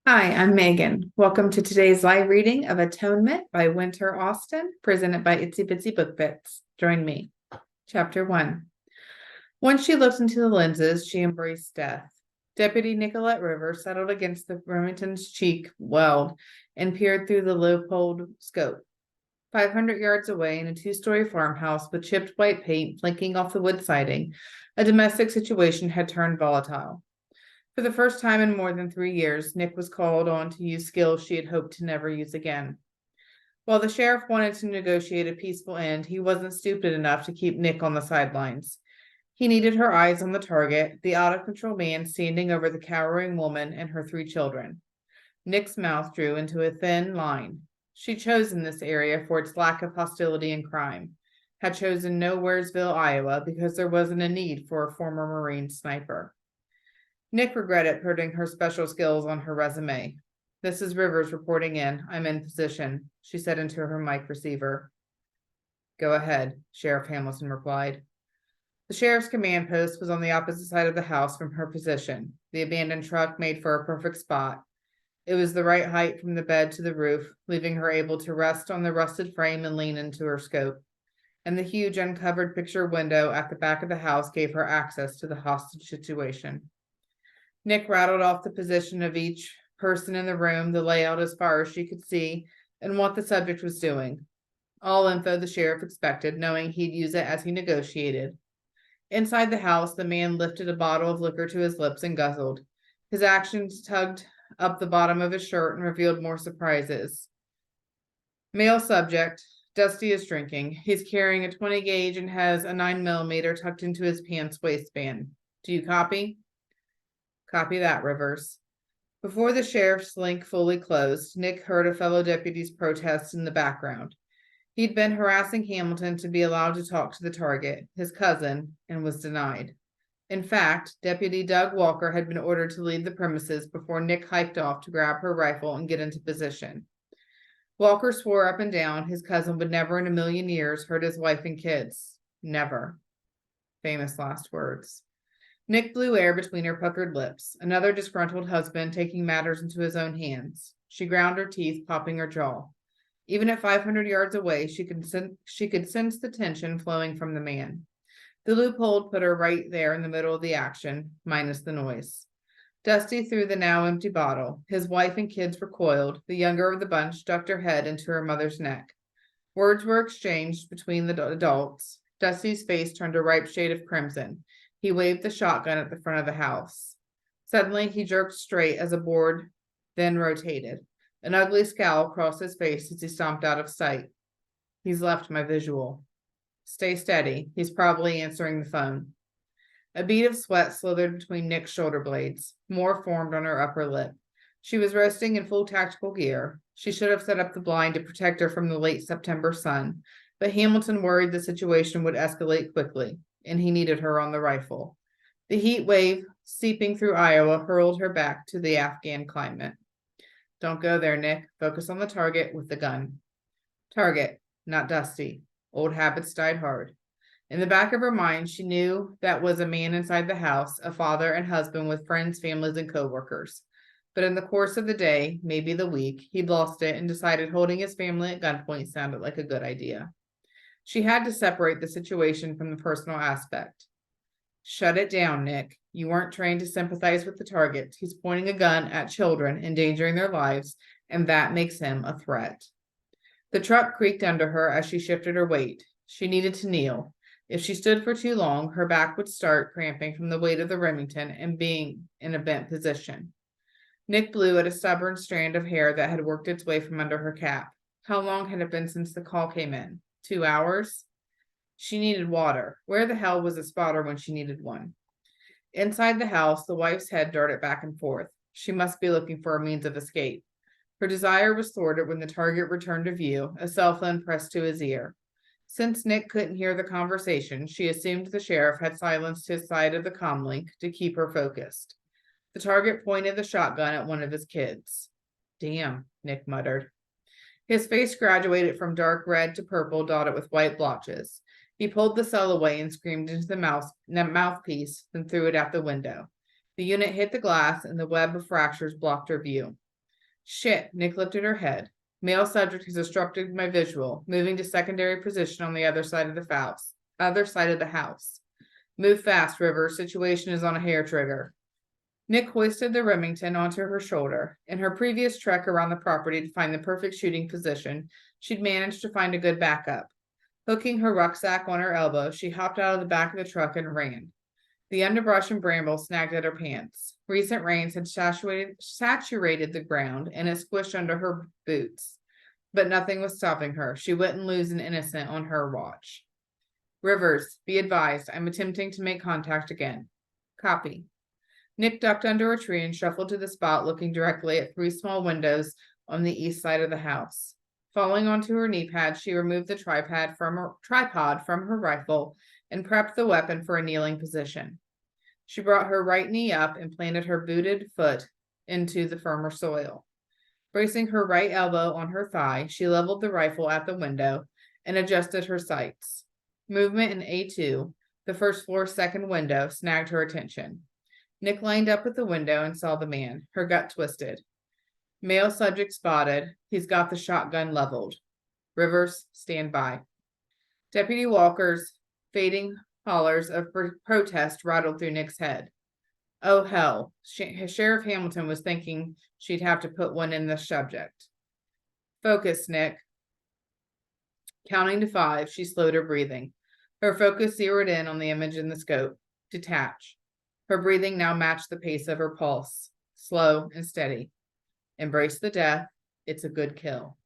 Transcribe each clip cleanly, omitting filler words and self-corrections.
Hi, I'm Megan. Welcome to today's live reading of Atonement by Winter Austin, presented by Itsy Bitsy Book Bits. Join me. Chapter 1. Once she looked into the lenses, she embraced death. Deputy Nicolette Rivers settled against the Remington's cheek weld and peered through the low-poled scope. 500 yards away, in a two-story farmhouse with chipped white paint flanking off the wood siding, a domestic situation had turned volatile. For the first time in more than 3 years, Nick was called on to use skills she had hoped to never use again. While the sheriff wanted to negotiate a peaceful end, he wasn't stupid enough to keep Nick on the sidelines. He needed her eyes on the target, the out-of-control man standing over the cowering woman and her 3 children. Nick's mouth drew into a thin line. She'd chosen this area for its lack of hostility and crime, had chosen Nowheresville, Iowa, because there wasn't a need for a former Marine sniper. Nick regretted putting her special skills on her resume. "This is Rivers reporting in. I'm in position," she said into her mic receiver. "Go ahead," Sheriff Hamilton replied. The sheriff's command post was on the opposite side of the house from her position. The abandoned truck made for a perfect spot. It was the right height from the bed to the roof, leaving her able to rest on the rusted frame and lean into her scope. And the huge uncovered picture window at the back of the house gave her access to the hostage situation. Nick rattled off the position of each person in the room, the layout as far as she could see, and what the subject was doing. All info the sheriff expected, knowing he'd use it as he negotiated. Inside the house, the man lifted a bottle of liquor to his lips and guzzled. His actions tugged up the bottom of his shirt and revealed more surprises. Male subject, Dusty is drinking. He's carrying a 20 gauge and has a 9mm tucked into his pants waistband. Do you copy? Copy that, Rivers. Before the sheriff's link fully closed, Nick heard a fellow deputy's protest in the background. He'd been harassing Hamilton to be allowed to talk to the target, his cousin, and was denied. In fact, Deputy Doug Walker had been ordered to leave the premises before Nick hiked off to grab her rifle and get into position. Walker swore up and down his cousin would never in a million years hurt his wife and kids. Never. Famous last words. Nick blew air between her puckered lips, another disgruntled husband taking matters into his own hands. She ground her teeth, popping her jaw. Even at 500 yards away, she could sense the tension flowing from the man. The loophole put her right there in the middle of the action, minus the noise. Dusty threw the now empty bottle. His wife and kids recoiled. The younger of the bunch ducked her head into her mother's neck. Words were exchanged between the adults. Dusty's face turned a ripe shade of crimson. He waved the shotgun at the front of the house. Suddenly, he jerked straight as a board then rotated. An ugly scowl crossed his face as he stomped out of sight. He's left my visual. Stay steady. He's probably answering the phone. A bead of sweat slithered between Nick's shoulder blades. More formed on her upper lip. She was resting in full tactical gear. She should have set up the blind to protect her from the late September sun, but Hamilton worried the situation would escalate quickly, and he needed her on the rifle. The heat wave seeping through Iowa hurled her back to the Afghan climate. Don't go there, Nick. Focus on the target with the gun. Target, not Dusty. Old habits died hard. In the back of her mind, she knew that was a man inside the house, a father and husband with friends, families, and coworkers. But in the course of the day, maybe the week, he'd lost it and decided holding his family at gunpoint sounded like a good idea. She had to separate the situation from the personal aspect. Shut it down, Nick. You weren't trained to sympathize with the target. He's pointing a gun at children, endangering their lives, and that makes him a threat. The truck creaked under her as she shifted her weight. She needed to kneel. If she stood for too long, her back would start cramping from the weight of the Remington and being in a bent position. Nick blew at a stubborn strand of hair that had worked its way from under her cap. How long had it been since the call came in? 2 hours? She needed water. Where the hell was a spotter when she needed one? Inside the house, the wife's head darted back and forth. She must be looking for a means of escape. Her desire was thwarted when the target returned to view, a cell phone pressed to his ear. Since Nick couldn't hear the conversation, she assumed the sheriff had silenced his side of the comlink to keep her focused. The target pointed the shotgun at one of his kids. Damn, Nick muttered. His face graduated from dark red to purple dotted with white blotches. He pulled the cell away and screamed into the mouthpiece, then threw it out the window. The unit hit the glass, and the web of fractures blocked her view. Shit, Nick lifted her head. Male subject has obstructed my visual, moving to secondary position on the other side of the house. Move fast, Rivers. Situation is on a hair trigger. Nick hoisted the Remington onto her shoulder. In her previous trek around the property to find the perfect shooting position, she'd managed to find a good backup. Hooking her rucksack on her elbow, she hopped out of the back of the truck and ran. The underbrush and brambles snagged at her pants. Recent rains had saturated the ground and it squished under her boots. But nothing was stopping her. She wouldn't lose an innocent on her watch. Rivers, be advised, I'm attempting to make contact again. Copy. Nick ducked under a tree and shuffled to the spot, looking directly at 3 small windows on the east side of the house. Falling onto her knee pad, she removed the tripod from her rifle and prepped the weapon for a kneeling position. She brought her right knee up and planted her booted foot into the firmer soil. Bracing her right elbow on her thigh, she leveled the rifle at the window and adjusted her sights. Movement in A2, the first floor's second window, snagged her attention. Nick lined up at the window and saw the man. Her gut twisted. Male subject spotted. He's got the shotgun leveled. Rivers, stand by. Deputy Walker's fading hollers of protest rattled through Nick's head. Oh, hell. Sheriff Hamilton was thinking she'd have to put one in the subject. Focus, Nick. Counting to 5, she slowed her breathing. Her focus zeroed in on the image in the scope. Detach. Her breathing now matched the pace of her pulse. Slow and steady. Embrace the death. It's a good kill.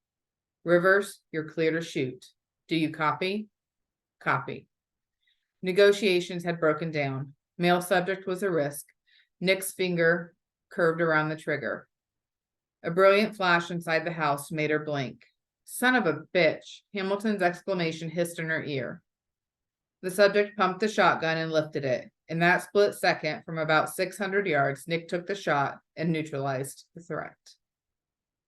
Rivers, you're clear to shoot. Do you copy? Copy. Negotiations had broken down. Male subject was a risk. Nick's finger curved around the trigger. A brilliant flash inside the house made her blink. Son of a bitch, Hamilton's exclamation hissed in her ear. The subject pumped the shotgun and lifted it. In that split second, from about 600 yards, Nick took the shot and neutralized the threat.